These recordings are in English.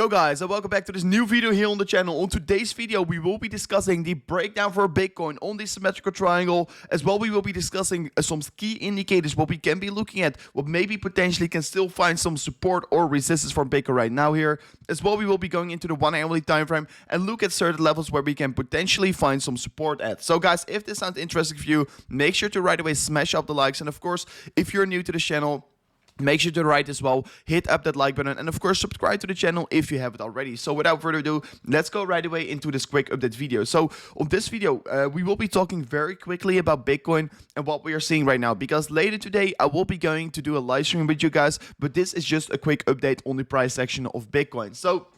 Yo guys, and welcome back to this new video here on the channel. On today's video, we will be discussing the breakdown for Bitcoin on the symmetrical triangle. As well, we will be discussing some key indicators, what we can be looking at, what maybe potentially can still find some support or resistance from Bitcoin right now here. As well, we will be going into the 1 hourly time frame and look at certain levels where we can potentially find some support at. So guys, if this sounds interesting for you, make sure to right away smash up the likes. And of course, if you're new to the channel, make sure to right as well, hit up that like button, and of course subscribe to the channel if you haven't already. So without further ado, let's go right away into this quick update video. So on this video, we will be talking very quickly about Bitcoin and what we are seeing right now, because later today I will be going to do a live stream with you guys, but this is just a quick update on the price section of Bitcoin. So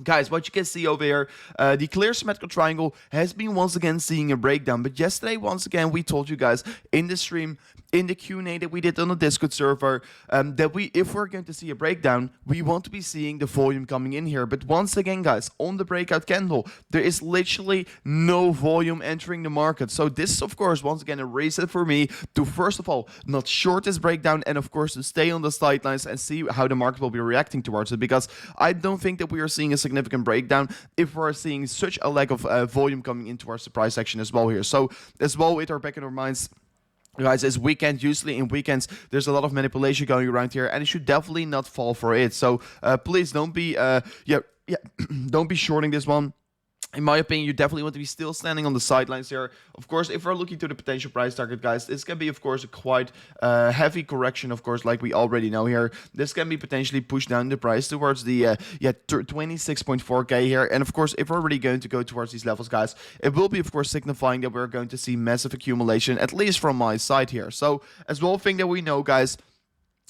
guys, what you can see over here, the clear symmetrical triangle has been once again seeing a breakdown. But yesterday, once again, we told you guys in the stream, in the Q&A that we did on the Discord server, that if we're going to see a breakdown, we want to be seeing the volume coming in here. But once again, guys, on the breakout candle, there is literally no volume entering the market. So this is, of course, once again, a reason for me to, first of all, not short this breakdown, and of course, to stay on the sidelines and see how the market will be reacting towards it. Because I don't think that we are seeing a significant breakdown if we're seeing such a lack of volume coming into our surprise section as well here. So as well, with our back in our minds, guys, it's weekend. Usually in weekends there's a lot of manipulation going around here, and you should definitely not fall for it. So please don't be don't be shorting this one. In my opinion, you definitely want to be still standing on the sidelines here. Of course, if we're looking to the potential price target, guys, this can be, of course, a quite heavy correction, of course, like we already know here. This can be potentially pushed down the price towards the 26.4k here. And, of course, if we're already going to go towards these levels, guys, it will be, of course, signifying that we're going to see massive accumulation, at least from my side here. So, as well, thing that we know, guys,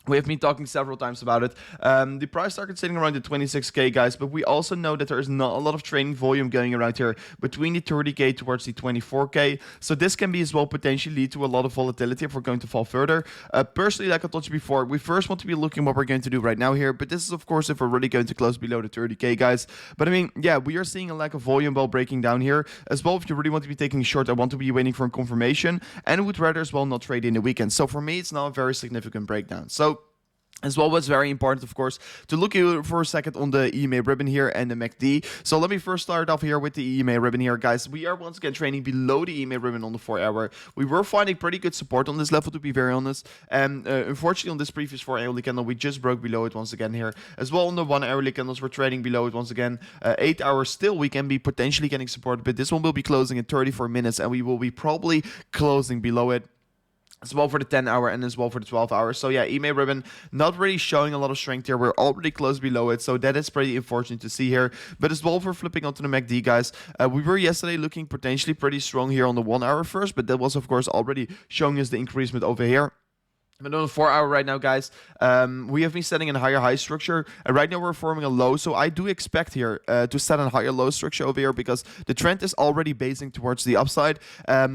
we have been talking several times about it. The price target sitting around the 26k, guys, but we also know that there is not a lot of trading volume going around here between the 30k towards the 24k. So this can be as well potentially lead to a lot of volatility if we're going to fall further. Personally, like I told you before, we first want to be looking what we're going to do right now here, but this is, of course, if we're really going to close below the 30k, guys. But I mean, yeah, we are seeing a lack of volume while breaking down here. As well, if you really want to be taking short, I want to be waiting for a confirmation, and would rather as well not trade in the weekend. So for me, it's not a very significant breakdown. So as well, what's very important, of course, to look here for a second on the EMA ribbon here and the MACD. So let me first start off here with the EMA ribbon here, guys. We are once again trading below the EMA ribbon on the 4 hour. We were finding pretty good support on this level, to be very honest. And unfortunately, on this previous 4 hourly candle, we just broke below it once again here. As well, on the 1 hourly candles, we're trading below it once again. 8 hours still, we can be potentially getting support, but this one will be closing in 34 minutes, and we will be probably closing below it as well for the 10 hour and as well for the 12 hours. So yeah, EMA ribbon not really showing a lot of strength here. We're already close below it, so that is pretty unfortunate to see here. But as well for flipping onto the MACD, guys, we were yesterday looking potentially pretty strong here on the 1 hour first, but that was, of course, already showing us the increasement over here. But on the 4 hour right now, guys, we have been setting in a higher high structure. And right now we're forming a low. So I do expect here to set a higher low structure over here, because the trend is already basing towards the upside.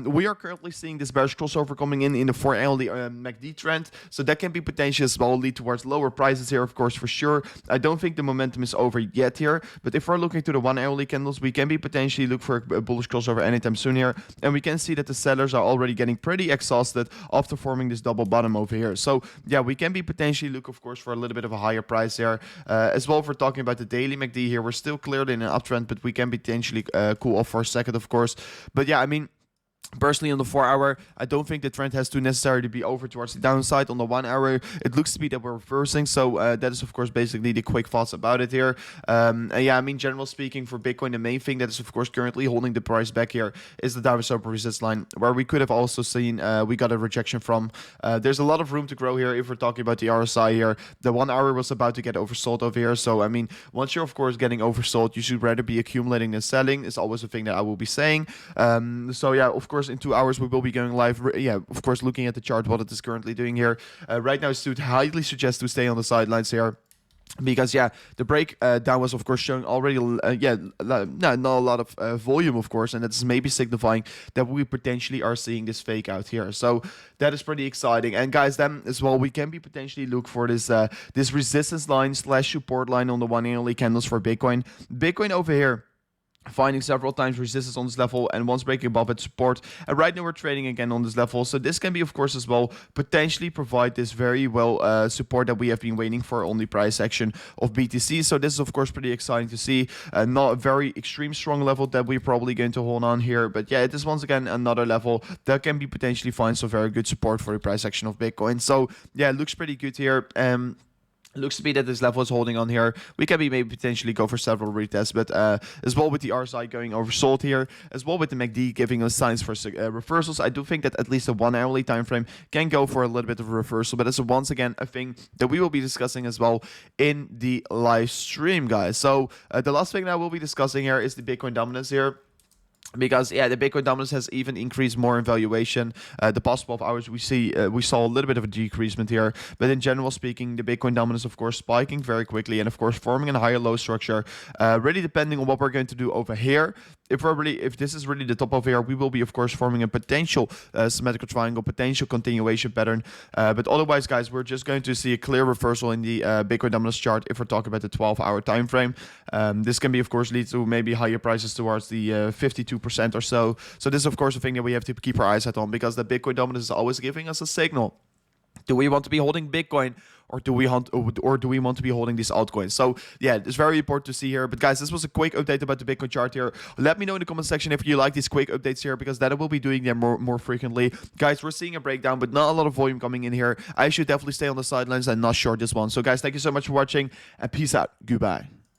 We are currently seeing this bearish crossover coming in the 4 hourly MACD trend. So that can be potentially as well lead towards lower prices here, of course, for sure. I don't think the momentum is over yet here. But if we're looking to the 1 hourly candles, we can be potentially look for a bullish crossover anytime soon here. And we can see that the sellers are already getting pretty exhausted after forming this double bottom over here. So yeah, we can be potentially look, of course, for a little bit of a higher price there. As well, if we're talking about the daily MACD here, we're still clearly in an uptrend, but we can potentially cool off for a second, of course. But yeah, I mean, personally, on the 4 hour, I don't think the trend has to necessarily be over towards the downside. On the 1 hour, it looks to be that we're reversing. So that is, of course, basically the quick thoughts about it here. Yeah, I mean, general speaking, for Bitcoin, the main thing that is, of course, currently holding the price back here is the downward slope resistance line, where we could have also seen we got a rejection from. There's a lot of room to grow here if we're talking about the RSI here. The 1 hour was about to get oversold over here. So, I mean, once you're, of course, getting oversold, you should rather be accumulating than selling. It's always a thing that I will be saying. So, yeah, of course, in 2 hours we will be going live. Yeah, of course, looking at the chart, what it is currently doing here. Right now, I would highly suggest to stay on the sidelines here, because yeah, the breakdown was, of course, showing already not a lot of volume, of course, and that's maybe signifying that we potentially are seeing this fake out here. So that is pretty exciting. And guys, then as well, we can be potentially look for this this resistance line / support line on the 1 hourly candles for Bitcoin over here. finding several times resistance on this level and once breaking above its support, and right now we're trading again on this level. So this can be, of course, as well potentially provide this very well support that we have been waiting for on the price action of BTC. So this is, of course, pretty exciting to see. Not a very extreme strong level that we're probably going to hold on here, but yeah, it is once again another level that can be potentially find some very good support for the price action of Bitcoin. So yeah, it looks pretty good here. Looks to be that this level is holding on here. We can be maybe potentially go for several retests, but as well with the RSI going oversold here, as well with the MACD giving us signs for reversals, I do think that at least a 1 hourly time frame can go for a little bit of a reversal. But it's once again a thing that we will be discussing as well in the live stream, guys. So the last thing that I will be discussing here is the Bitcoin dominance here. Because yeah, the Bitcoin dominance has even increased more in valuation. The past 12 hours we saw a little bit of a decreasement here, but in general speaking, the Bitcoin dominance, of course, spiking very quickly and of course forming a higher low structure. Really depending on what we're going to do over here. If this is really the top over here, we will be, of course, forming a potential symmetrical triangle, potential continuation pattern. But otherwise, guys, we're just going to see a clear reversal in the Bitcoin dominance chart if we're talking about the 12-hour time frame. This can be, of course, lead to maybe higher prices towards the 52% or so. So this is, of course, a thing that we have to keep our eyes on, because the Bitcoin dominance is always giving us a signal. Do we want to be holding Bitcoin, or do we want to be holding these altcoins? So yeah, it's very important to see here. But guys, this was a quick update about the Bitcoin chart here. Let me know in the comment section if you like these quick updates here, because that I will be doing them more frequently. Guys, we're seeing a breakdown, but not a lot of volume coming in here. I should definitely stay on the sidelines and not short this one. So guys, thank you so much for watching, and peace out. Goodbye.